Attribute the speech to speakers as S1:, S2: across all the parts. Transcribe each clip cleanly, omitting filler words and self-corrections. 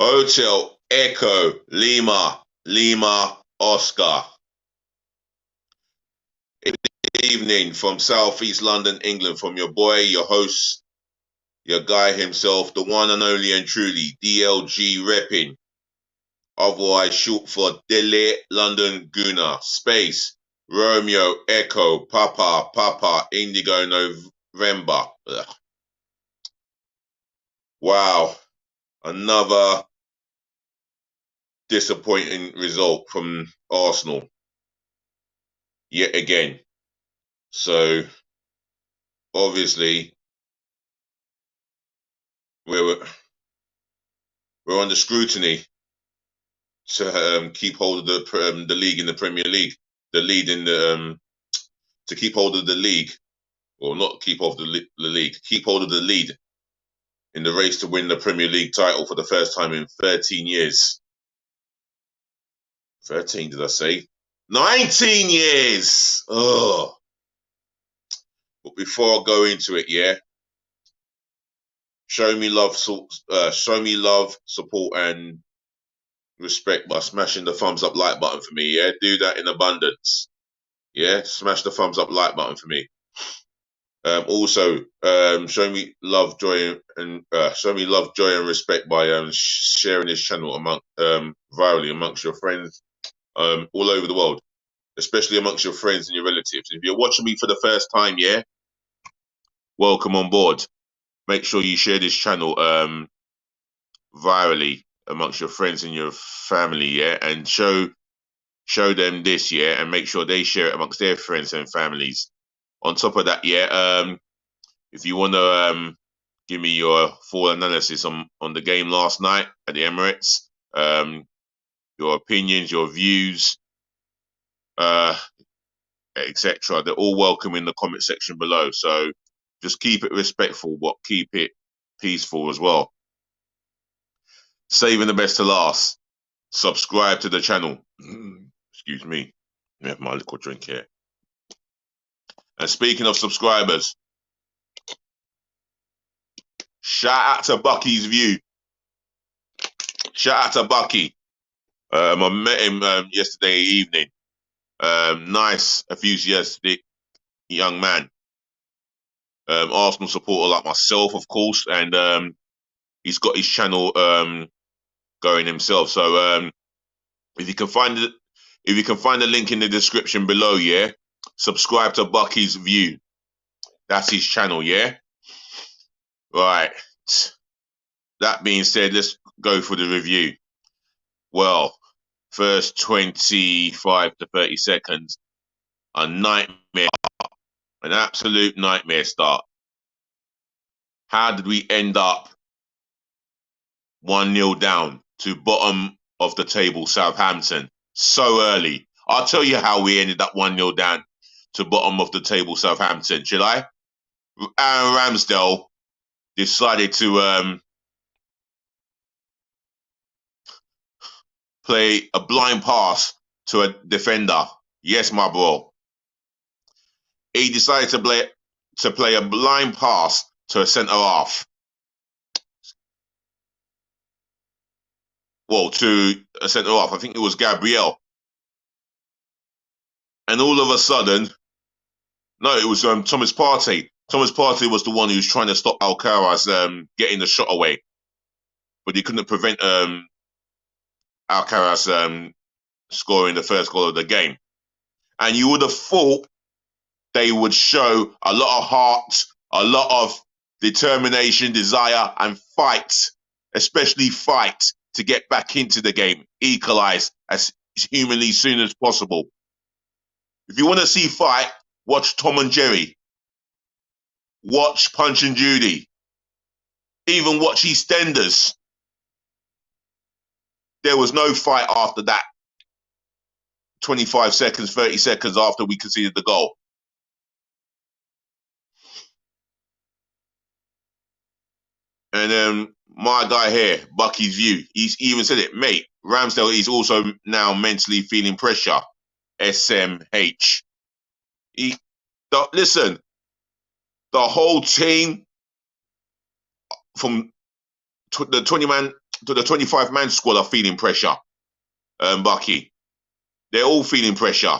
S1: Hotel Echo Lima Oscar. Evening from Southeast London, England, from your boy, your host, your guy himself, the one and only and truly DLG repping, otherwise short for Dele London Guna, space Romeo Echo Papa Indigo November. Ugh. Wow, another disappointing result from Arsenal yet again. So obviously we're under scrutiny to keep hold of the league in the Premier League, the lead in the to keep hold of the league, or not keep hold of the league, keep hold of the lead in the race to win the Premier League title for the first time in 13 years. 13, did I say? 19 years! Oh. But before I go into it, yeah, show me love, support, and respect by smashing the thumbs up like button for me, yeah? Do that in abundance. Yeah, smash the thumbs up like button for me. Also, show me love, joy, and respect by sharing this channel virally amongst your friends all over the world, especially amongst your friends and your relatives. If you're watching me for the first time, yeah, welcome on board. Make sure you share this channel virally amongst your friends and your family, yeah, and show them this, yeah, and make sure they share it amongst their friends and families. On top of that, yeah, if you want to give me your full analysis on the game last night at the Emirates, your opinions, your views, etc., they're all welcome in the comment section below. So just keep it respectful, but keep it peaceful as well. Saving the best to last. Subscribe to the channel. Excuse me. I have my liquid drink here. And speaking of subscribers, shout out to Bucky's View. Shout out to Bucky. I met him yesterday evening. Nice, enthusiastic young man. Arsenal supporter like myself, of course, and he's got his channel going himself. So if you can find the link in the description below, yeah, subscribe to Bucky's View. That's his channel, yeah. Right. That being said, let's go for the review. Well, first 25 to 30 seconds, a nightmare, an absolute nightmare start. How did we end up 1-0 down to bottom of the table Southampton so early? I'll tell you how we ended up 1-0 down to bottom of the table Southampton, shall I? Aaron Ramsdale decided to play a blind pass to a defender. Yes, my bro. He decided to play a blind pass to a centre half. Well, to a centre half. I think it was Gabriel. And all of a sudden, no, it was Thomas Partey. Thomas Partey was the one who was trying to stop Alcaraz getting the shot away, but he couldn't prevent Alcaraz scoring the first goal of the game. And you would have thought they would show a lot of heart, a lot of determination, desire, and fight, especially fight to get back into the game, equalize as humanly soon as possible. If you want to see fight, watch Tom and Jerry. Watch Punch and Judy. Even watch EastEnders. There was no fight after that. 25 seconds, 30 seconds after we conceded the goal. And my guy here, Bucky's View, he's even said it, mate, Ramsdale is also now mentally feeling pressure. SMH. Listen, the whole team from the 20-man the 25-man squad are feeling pressure. Bucky, they're all feeling pressure.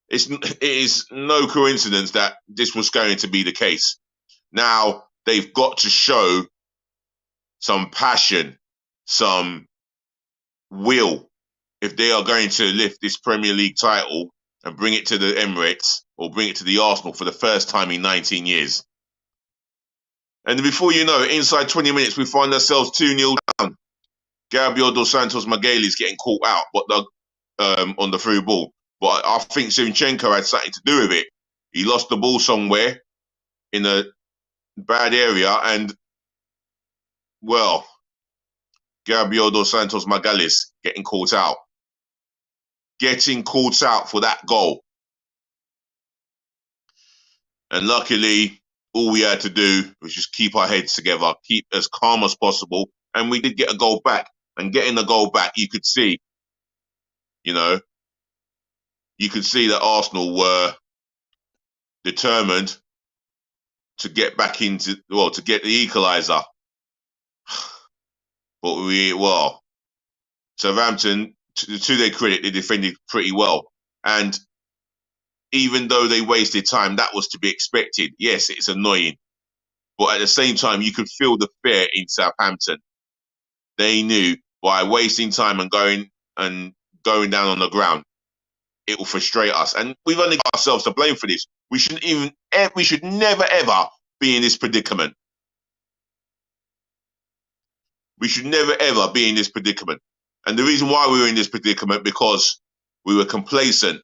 S1: It is no coincidence that this was going to be the case. Now they've got to show some passion, some will, if they are going to lift this Premier League title and bring it to the Emirates or bring it to the Arsenal for the first time in 19 years. And before you know it, inside 20 minutes, we find ourselves 2-0 down. Gabriel dos Santos Magalhaes is getting caught out on the through ball. But I think Zinchenko had something to do with it. He lost the ball somewhere in a bad area and, well, Gabriel dos Santos Magalhaes getting caught out. Getting caught out for that goal. And luckily, all we had to do was just keep our heads together, keep as calm as possible. And we did get a goal back. And getting the goal back, you could see, you could see that Arsenal were determined to get back into, to get the equaliser. But Southampton, to their credit, they defended pretty well. And even though they wasted time, that was to be expected. Yes, it's annoying. But at the same time, you could feel the fear in Southampton. They knew by wasting time and going down on the ground, it will frustrate us. And we've only got ourselves to blame for this. We should never, ever be in this predicament. We should never, ever be in this predicament. And the reason why we were in this predicament, because we were complacent.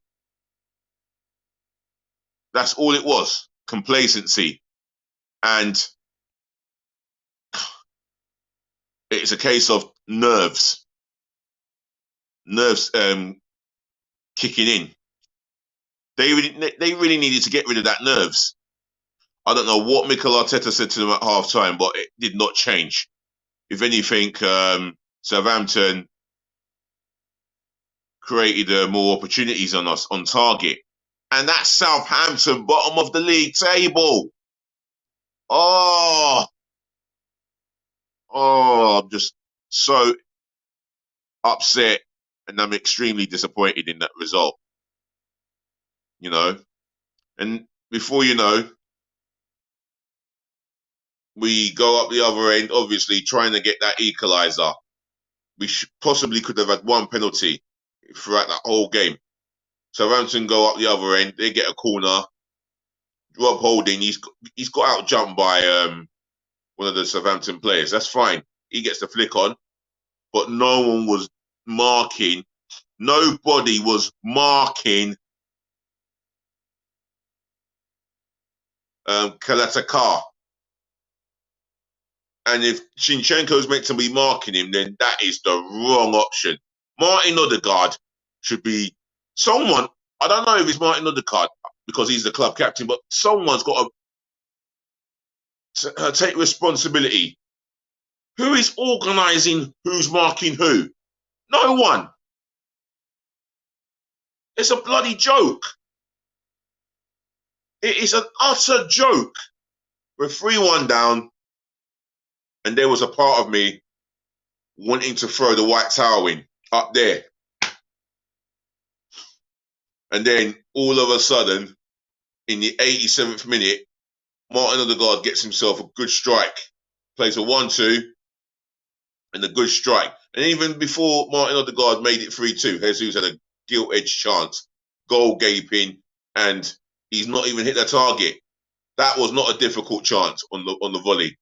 S1: That's all it was, complacency. And it's a case of nerves kicking in. They really needed to get rid of that nerves. I don't know what Mikel Arteta said to them at half-time, but it did not change. If anything, Southampton created more opportunities on us, on target. And that's Southampton, bottom of the league table. Oh, I'm just so upset, and I'm extremely disappointed in that result. And before you know, we go up the other end, obviously trying to get that equaliser. We possibly could have had one penalty throughout that whole game. Southampton go up the other end, they get a corner. Rob Holding, he's got out jumped by one of the Southampton players. That's fine. He gets the flick on. But no one was marking. Nobody was marking Kalatakar. And if Zinchenko's meant to be marking him, then that is the wrong option. Martin Odegaard should be someone. I don't know if it's Martin Odegaard because he's the club captain, but someone's got to take responsibility. Who is organising who's marking who? No one. It's a bloody joke. It is an utter joke. We're 3-1 down. And there was a part of me wanting to throw the white towel in up there. And then all of a sudden, in the 87th minute, Martin Odegaard gets himself a good strike. Plays a 1-2 and a good strike. And even before Martin Odegaard made it 3-2, Jesus had a gilt-edged chance, goal gaping, and he's not even hit the target. That was not a difficult chance on the volley.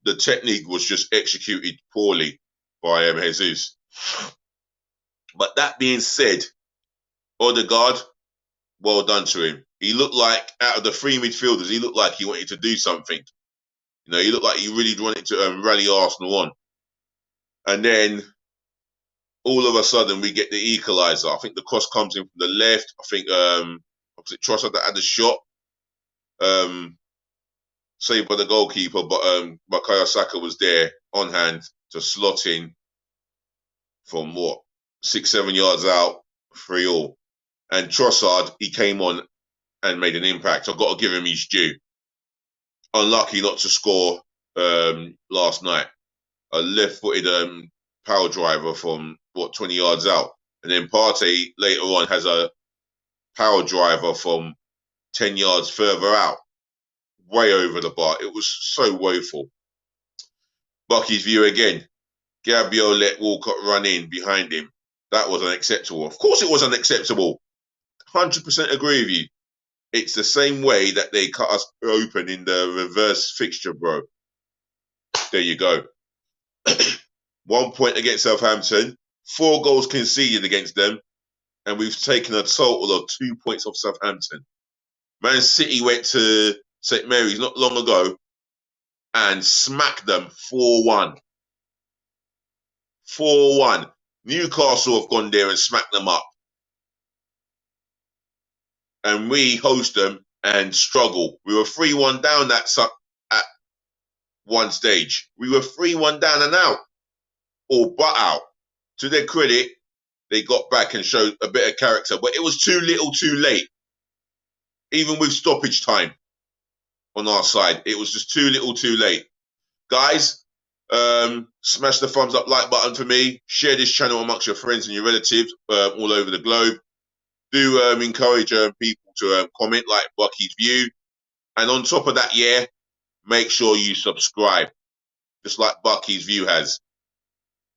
S1: The technique was just executed poorly by Jesus. But that being said, Odegaard, well done to him. He looked like, out of the three midfielders, he looked like he wanted to do something. He looked like he really wanted to rally Arsenal on. And then, all of a sudden, we get the equaliser. I think the cross comes in from the left. I think, was it Trossard that had the shot? Saved by the goalkeeper, but Bukayo Saka was there on hand to slot in from 6-7 yards out, 3-3. And Trossard, he came on and made an impact. I've got to give him his due. Unlucky not to score last night. A left-footed power driver from 20 yards out, and then Partey later on has a power driver from 10 yards further out, way over the bar. It was so woeful. Bucky's view again. Gabriel let Walcott run in behind him. That was unacceptable. Of course it was unacceptable. 100% agree with you. It's the same way that they cut us open in the reverse fixture, bro. There you go. 1 point against Southampton. 4 goals conceded against them. And we've taken a total of 2 points off Southampton. Man City went to St. Mary's not long ago and smacked them 4-1. 4-1. Newcastle have gone there and smacked them up. And we host them and struggle. We were 3-1 down at one stage. We were 3-1 down and out. Or but out. To their credit, they got back and showed a bit of character. But it was too little too late. Even with stoppage time on our side. It was just too little too late. Guys, smash the thumbs up like button for me. Share this channel amongst your friends and your relatives all over the globe. Do encourage people to comment like Bucky's view. And on top of that, yeah, make sure you subscribe. Just like Bucky's view has.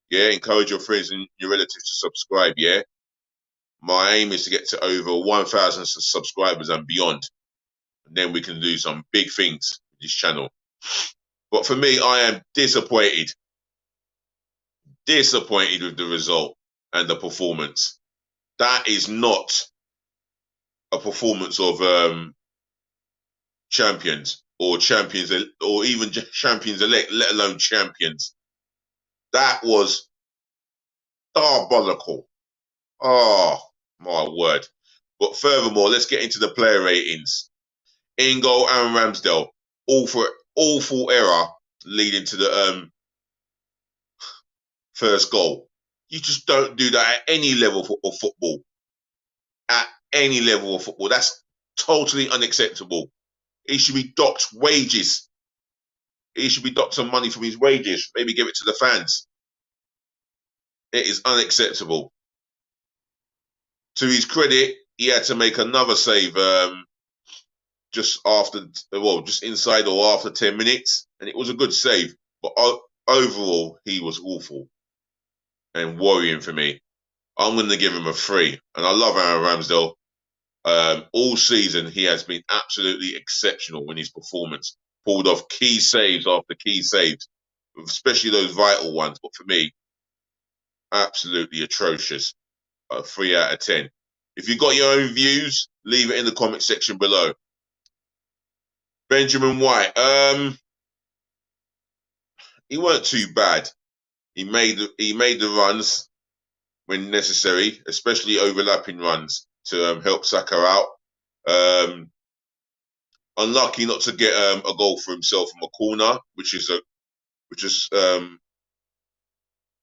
S1: Yeah, encourage your friends and your relatives to subscribe, yeah? My aim is to get to over 1,000 subscribers and beyond. And then we can do some big things with this channel. But for me, I am disappointed. Disappointed with the result and the performance. That is not a performance of champions or even champions elect, let alone champions. That was diabolical. Oh, my word. But furthermore, let's get into the player ratings. In goal, Aaron Ramsdale. Awful error leading to the first goal. You just don't do that at any level of football. At any level of football. That's totally unacceptable. He should be docked wages. He should be docked some money from his wages. Maybe give it to the fans. It is unacceptable. To his credit, he had to make another save just inside or after 10 minutes. And it was a good save. But overall, he was awful and worrying for me. I'm going to give him a 3. And I love Aaron Ramsdale. All season, he has been absolutely exceptional in his performance. Pulled off key saves after key saves, especially those vital ones. But for me, absolutely atrocious. 3 out of 10. If you've got your own views, leave it in the comment section below. Benjamin White. He weren't too bad. He made the runs when necessary, especially overlapping runs to help Saka out. Unlucky not to get a goal for himself from a corner, which is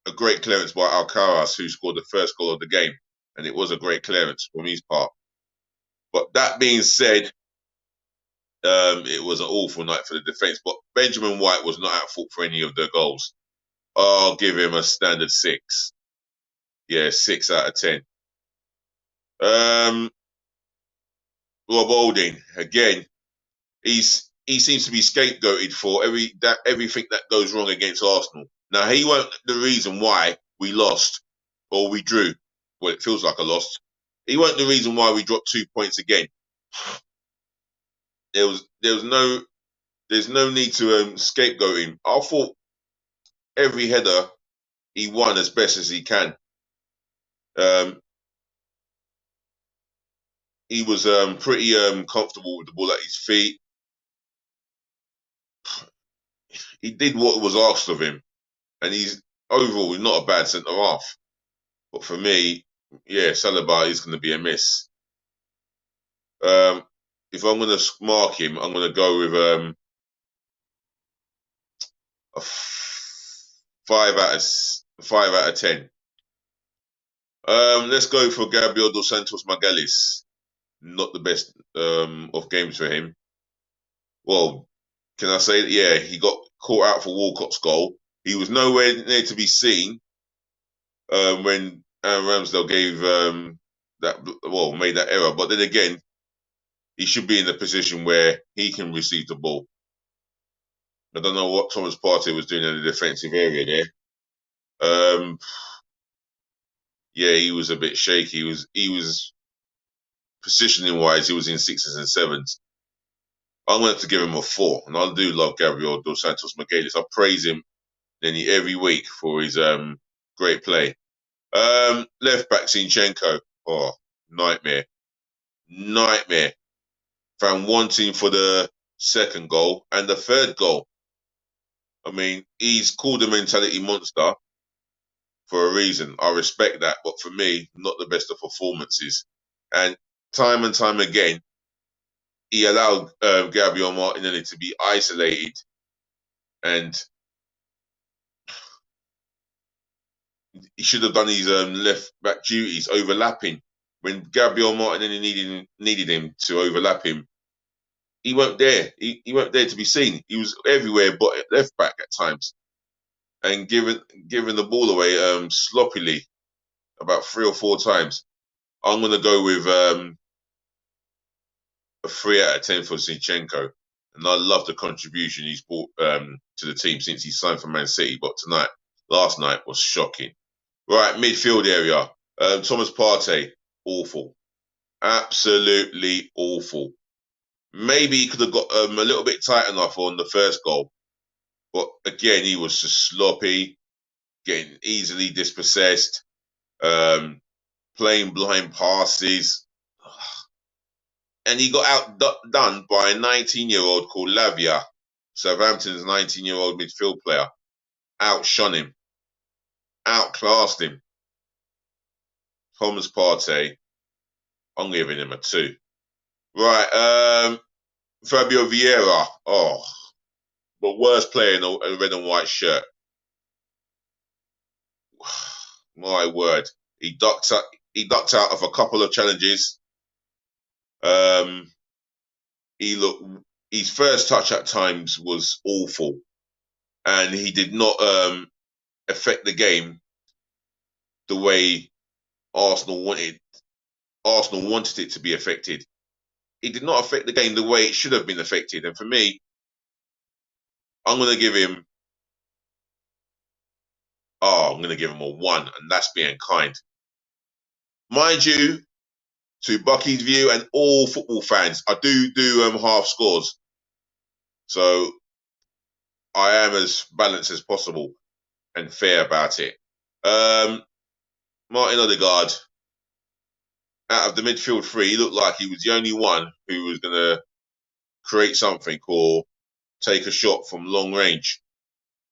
S1: a great clearance by Alcaraz, who scored the first goal of the game, and it was a great clearance from his part. But that being said, it was an awful night for the defence. But Benjamin White was not at fault for any of the goals. I'll give him a standard 6. Yeah, 6 out of 10. Rob Holding, again, he seems to be scapegoated for everything that goes wrong against Arsenal. Now, he weren't the reason why we lost or we drew. Well, it feels like a loss. He weren't the reason why we dropped 2 points again. There's no need to scapegoat him. I thought every header he won as best as he can. He was pretty comfortable with the ball at his feet. He did what was asked of him, and he's overall not a bad centre half. But for me, yeah, Saliba is going to be a miss. If I'm going to mark him, I'm going to go with a 5 out of 10. Let's go for Gabriel dos Santos Magalhães. Not the best of games for him. Well, can I say that? Yeah, he got caught out for Walcott's goal. He was nowhere near to be seen when Ramsdale gave made that error. But then again, he should be in a position where he can receive the ball. I don't know what Thomas Partey was doing in the defensive area there. Yeah, he was a bit shaky. He was positioning wise, he was in sixes and sevens. I'm going to have to give him a 4, and I do love Gabriel dos Santos Miguelis. I praise him nearly every week for his great play. Left back Zinchenko, nightmare. Found wanting for the second goal and the third goal. I mean, he's called a mentality monster for a reason. I respect that, but for me, not the best of performances. And time again, he allowed Gabriel Martinelli to be isolated, and he should have done his left back duties overlapping. When Gabriel Martinelli needed him to overlap him, he weren't there. He weren't there to be seen. He was everywhere but at left back at times, and giving the ball away sloppily about 3 or 4 times. I'm going to go with a 3 out of 10 for Zinchenko, and I love the contribution he's brought to the team since he signed for Man City. But last night was shocking. Right, midfield area. Thomas Partey, awful, absolutely awful. Maybe he could have got a little bit tight enough on the first goal, but again, he was just sloppy, getting easily dispossessed, playing blind passes. And he got outdone by a 19-year-old called Lavia, Southampton's 19-year-old midfield player. Outshone him, outclassed him. Thomas Partey, I'm giving him a 2. Right, Fabio Vieira, the worst player in a red and white shirt. My word, he ducked out of a couple of challenges. His first touch at times was awful, and he did not affect the game the way Arsenal wanted it to be affected. He did not affect the game the way it should have been affected. And for me, I'm going to give him a 1, and that's being kind. Mind you, to Bucky's view and all football fans, I do half scores. So I am as balanced as possible and fair about it. Martin Odegaard, out of the midfield 3, he looked like he was the only one who was going to create something or take a shot from long range.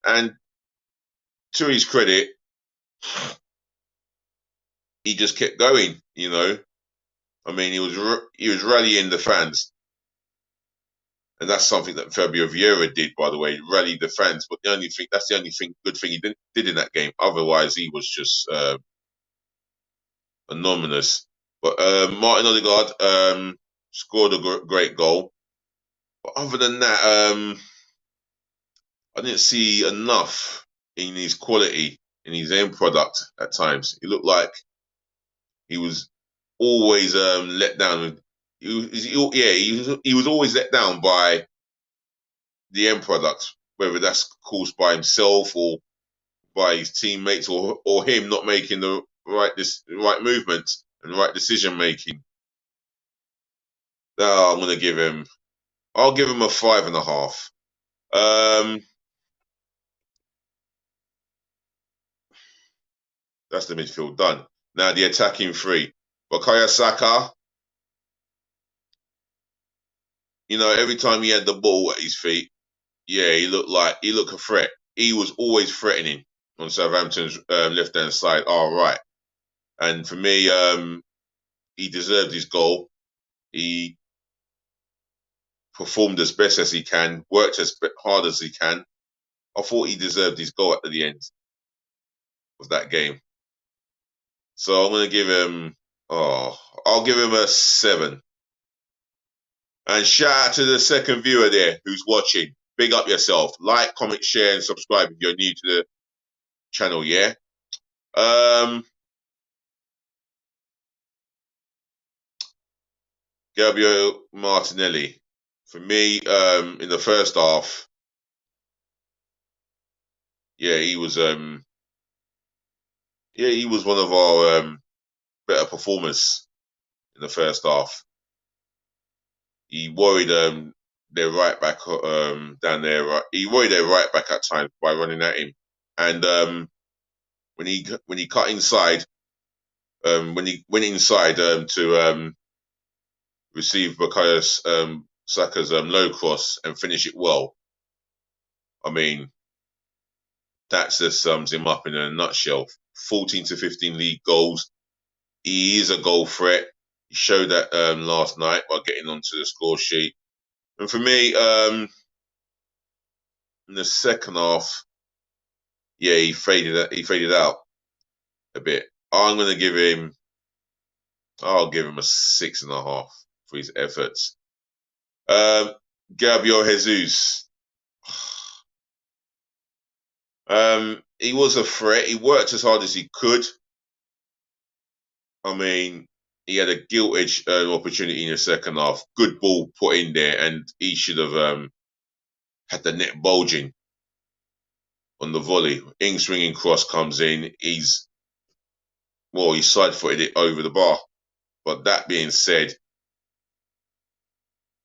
S1: And to his credit, he just kept going, you know. I mean, he was rallying the fans. And that's something that Fabio Vieira did, by the way, rally the fans. But that's the only good thing he did in that game. Otherwise, he was just anonymous. But Martin Odegaard scored a great goal. But other than that, I didn't see enough in his quality, in his end product at times. He looked like he was always let down. He was always let down by the end product, whether that's caused by himself or by his teammates or him not making the right movements and right decision making. I'll give him a 5.5. That's the midfield done. Now the attacking 3. Bukayo Saka, every time he had the ball at his feet, he looked a threat. He was always threatening on Southampton's left-hand side, right. And for me, he deserved his goal. He performed as best as he can, worked as hard as he can. I thought he deserved his goal at the end of that game. So I'm going to give him, I'll give him a 7. And shout out to the second viewer there who's watching. big up yourself. Like, comment, share, and subscribe if you're new to the channel, yeah? Gabriel Martinelli. For me, in the first half, yeah, he was one of our better performers in the first half. He worried their right back down there. Right, he worried their right back at times by running at him, and when he cut inside, when he went inside to receive Bukayo Saka's low cross and finish it well. I mean, that just sums him up in a nutshell. 14 to 15 league goals. He is a goal threat. He showed that last night by getting onto the score sheet. And for me, in the second half, yeah, he faded out a bit. I'll give him a 6.5 for his efforts. Gabriel Jesus. He was a threat. He worked as hard as he could. I mean, he had a gilt-edged opportunity in the second half. Good ball put in there, and he should have had the net bulging on the volley. In-swinging cross comes in. He side-footed it over the bar. But that being said,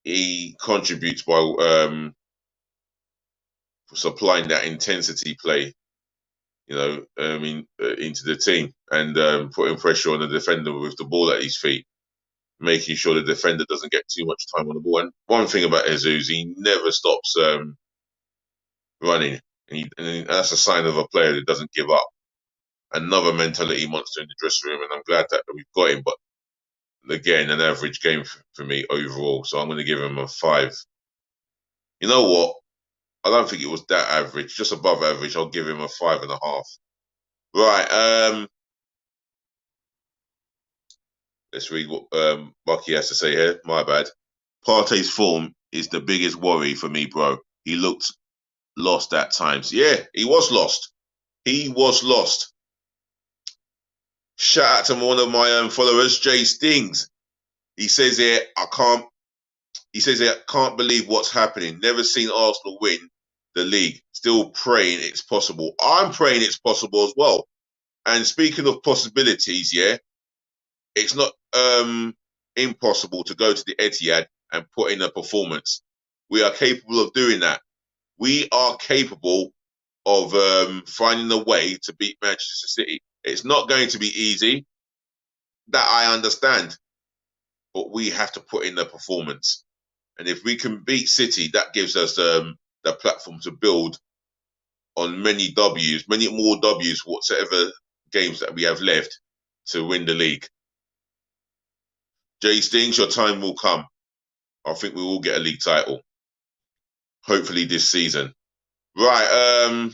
S1: he contributes by supplying that intensity play, into the team and putting pressure on the defender with the ball at his feet, making sure the defender doesn't get too much time on the ball. And one thing about Jesus, he never stops running, and that's a sign of a player that doesn't give up. Another mentality monster in the dressing room, and I'm glad that we've got him. But again, an average game for me overall, so I'm going to give him a 5. You know what? I don't think it was that average, just above average. I'll give him a 5.5. Right. Let's read what Bucky has to say here. My bad. Partey's form is the biggest worry for me, bro. He looked lost at times. Yeah, he was lost. He was lost. Shout out to one of my followers, Jay Stings. He says here, can't believe what's happening. Never seen Arsenal win the league. Still praying it's possible. I'm praying it's possible as well. And speaking of possibilities, yeah, it's not impossible to go to the Etihad and put in a performance. We are capable of doing that. We are capable of finding a way to beat Manchester City. It's not going to be easy. That I understand. But we have to put in the performance. And if we can beat City, that gives us the platform to build on many more Ws, whatever games that we have left to win the league. Jay Stings, your time will come. I think we will get a league title. Hopefully this season. Right,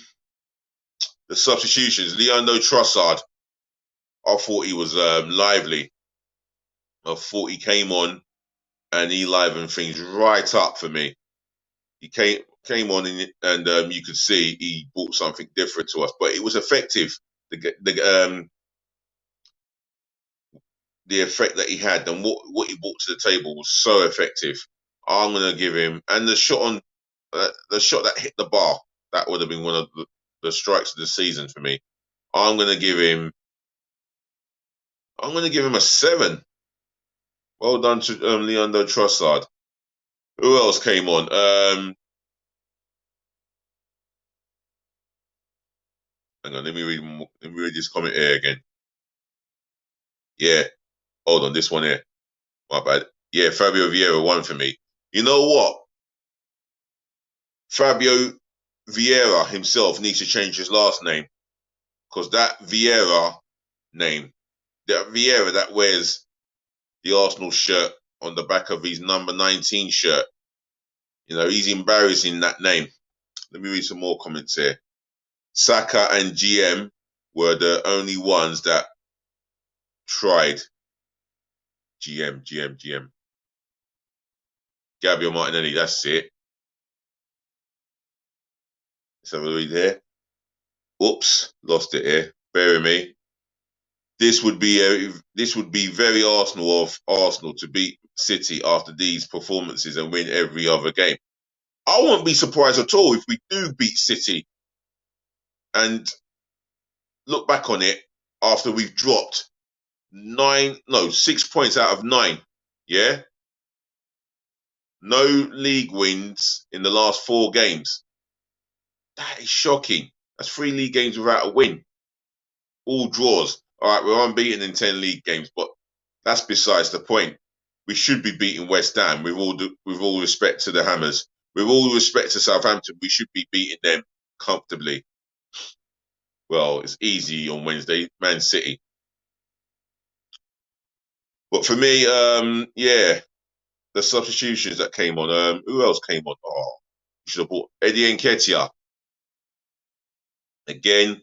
S1: the substitutions. Leandro Trossard. I thought he was lively. I thought he came on and he livened things right up for me. He came on and you could see he brought something different to us, but it was effective. The effect that he had and what he brought to the table was so effective. I'm gonna give him, and the shot that hit the bar, that would have been one of the strikes of the season for me. I'm gonna give him a 7. Well done to Leandro Trossard. Who else came on? Hang on, let me read this comment here again. Yeah, hold on, this one here. My bad. Yeah, Fabio Vieira 1 for me. You know what? Fabio Vieira himself needs to change his last name, because that Vieira name, that Vieira that wears the Arsenal shirt on the back of his number 19 shirt, he's embarrassing that name. Let me read some more comments here. Saka and GM were the only ones that tried. GM. Gabriel Martinelli, that's it. Let's have a read here. Oops, lost it here. Bear with me. This would be very Arsenal of Arsenal to beat City after these performances and win every other game. I won't be surprised at all if we do beat City and look back on it after we've dropped 6 points out of 9. Yeah, no league wins in the last 4 games. That is shocking. That's 3 league games without a win. All draws. All right, we're unbeaten in 10 league games, but that's besides the point. We should be beating West Ham with all respect to the Hammers. With all respect to Southampton, we should be beating them comfortably. Well, it's easy on Wednesday, Man City. But for me, yeah, the substitutions that came on. Who else came on? Oh, you should have bought Eddie Nketiah. Again,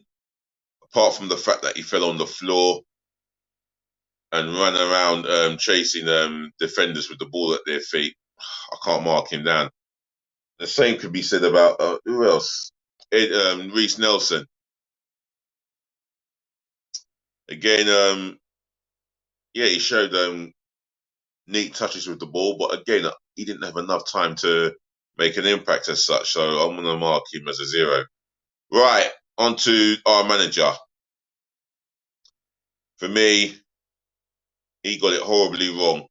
S1: apart from the fact that he fell on the floor and ran around chasing defenders with the ball at their feet, I can't mark him down. The same could be said about who else? Reece Nelson. Again, yeah, he showed neat touches with the ball, but again, he didn't have enough time to make an impact as such. So I'm going to mark him as a 0. Right, on to our manager. For me, he got it horribly wrong.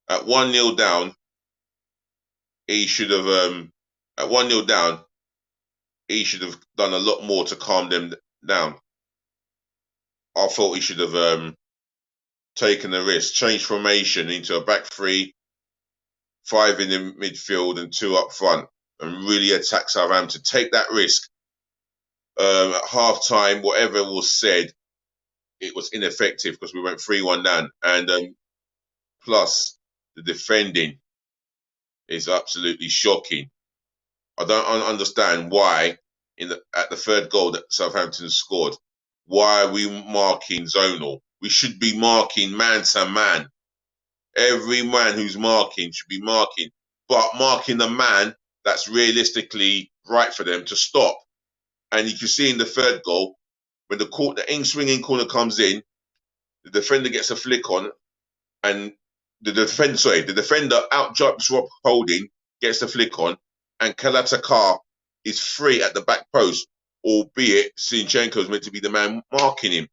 S1: At 1-0 down, he should have. At 1-0 down, he should have done a lot more to calm them down. I thought he should have taken the risk, changed formation into a back 3, 5 in the midfield and 2 up front, and really attack Southampton. Take that risk. At half time, whatever was said, it was ineffective because we went 3-1 down. And plus, the defending is absolutely shocking. I don't understand why at the 3rd goal that Southampton scored, why are we marking zonal? We should be marking man to man. Every man who's marking should be marking, but marking the man that's realistically right for them to stop. And you can see in the 3rd goal, when the in-swinging corner comes in, the defender gets a flick on, and the defender out-jumps Rob Holding, gets the flick on, and Kalatakar is free at the back post, albeit Zinchenko is meant to be the man marking him.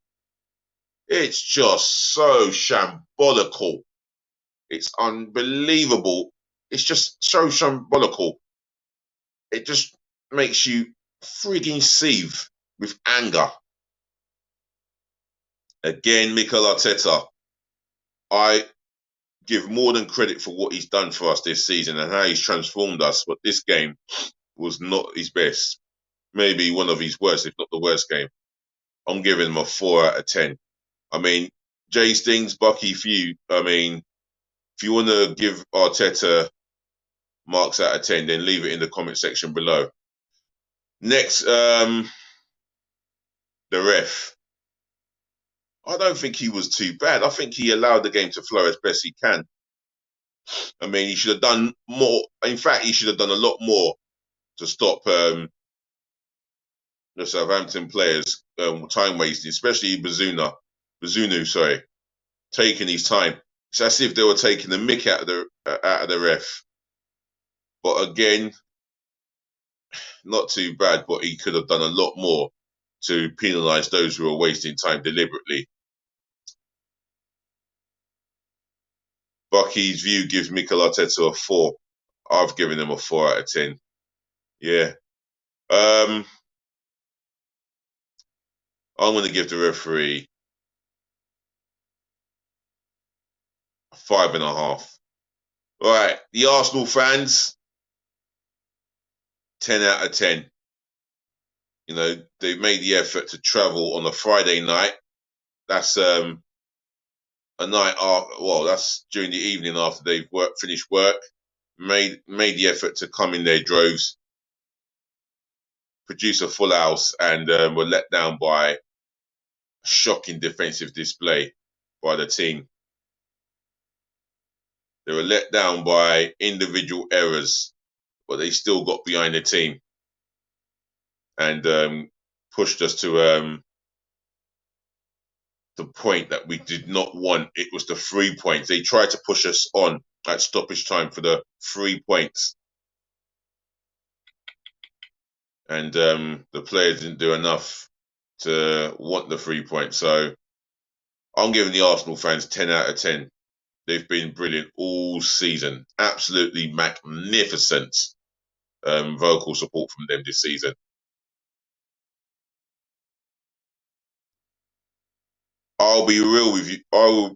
S1: It's just so shambolical. It's unbelievable. It's just so shambolical. It just makes you frigging seethe with anger. Again, Mikel Arteta, I give more than credit for what he's done for us this season and how he's transformed us, but this game was not his best. Maybe one of his worst, if not the worst game. I'm giving him a 4 out of 10. I mean, Jay Stings, Bucky, if you want to give Arteta marks out of 10, then leave it in the comment section below. Next, the ref. I don't think he was too bad. I think he allowed the game to flow as best he can. I mean, he should have done more. In fact, he should have done a lot more to stop the Southampton players time wasting, especially Bazunu, taking his time. It's as if they were taking the mick out of the ref. But again, not too bad, but he could have done a lot more to penalise those who are wasting time deliberately. Bucky's view gives Mikel Arteta a 4. I've given him a 4 out of 10. Yeah. I'm going to give the referee a 5.5. Right, the Arsenal fans, 10 out of 10. You know, they made the effort to travel on a Friday night. That's a night after, well, that's during the evening after they've finished work. Made the effort to come in their droves, produce a full house, and were let down by a shocking defensive display by the team. They were let down by individual errors, but they still got behind the team. and pushed us to the point that we did not want. It was the 3 points. They tried to push us on at stoppage time for the 3 points, and the players didn't do enough to want the 3 points. So I'm giving the Arsenal fans 10 out of 10. They've been brilliant all season. Absolutely magnificent vocal support from them this season. I'll be real with you.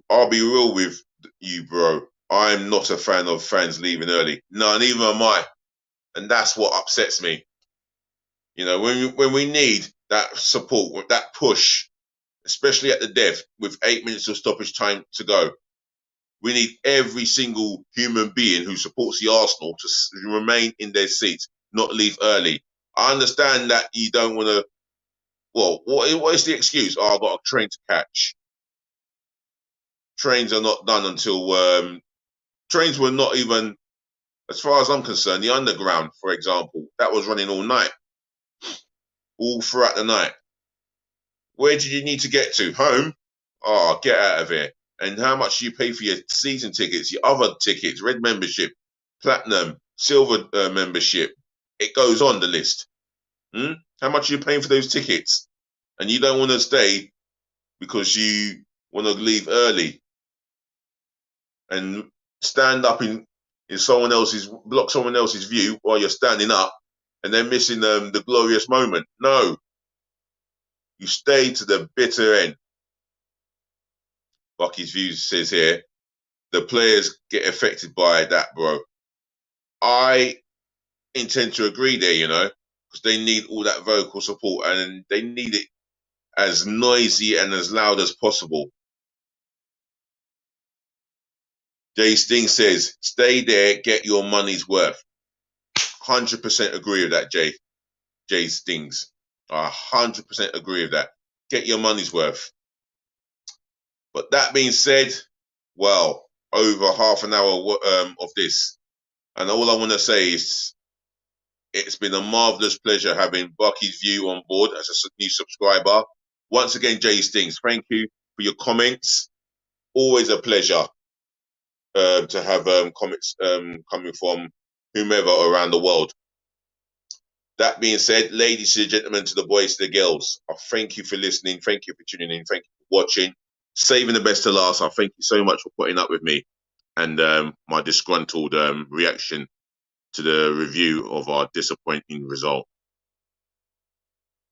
S1: I'll be real with you, bro. I'm not a fan of fans leaving early. No, neither am I, and that's what upsets me. You know, when we need that support, that push, especially at the death, with 8 minutes of stoppage time to go, we need every single human being who supports the Arsenal to remain in their seats, not leave early. I understand that you don't want to. Well, what is the excuse? Oh, I've got a train to catch. Trains are not done until trains were not even, as far as I'm concerned, the underground, for example, that was running all night, all throughout the night. Where did you need to get to? Home? Oh, get out of here. And how much do you pay for your season tickets, your other tickets, red membership, platinum, silver membership? It goes on the list. How much are you paying for those tickets? And you don't want to stay because you want to leave early and stand up in someone else's, block someone else's view while you're standing up and then missing the glorious moment. No, you stay to the bitter end. Bucky's Views says here, the players get affected by that, bro. I intend to agree there, because they need all that vocal support and they need it as noisy and as loud as possible. Jay Sting says, stay there, get your money's worth. 100% agree with that, Jay Stings. 100% agree with that. Get your money's worth. But that being said, well, over half an hour of this, and all I want to say is it's been a marvellous pleasure having Bucky's View on board as a new subscriber. Once again, Jay Stings, thank you for your comments. Always a pleasure to have comments coming from whomever around the world. That being said, ladies and gentlemen, to the boys, to the girls, I thank you for listening. Thank you for tuning in. Thank you for watching. Saving the best to last. I thank you so much for putting up with me and my disgruntled reaction to the review of our disappointing result.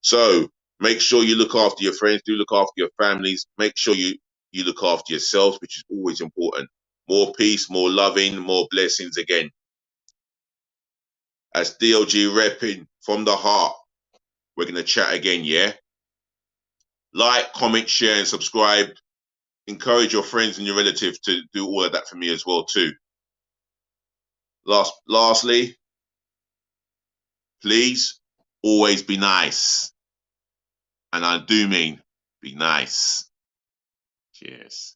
S1: So make sure you look after your friends. Do look after your families. Make sure you look after yourselves, which is always important. More peace, more loving, more blessings again. As DLG repping from the heart, we're going to chat again, yeah? Like, comment, share, and subscribe. Encourage your friends and your relatives to do all of that for me as well, too. Lastly, please always be nice. And I do mean be nice. Cheers.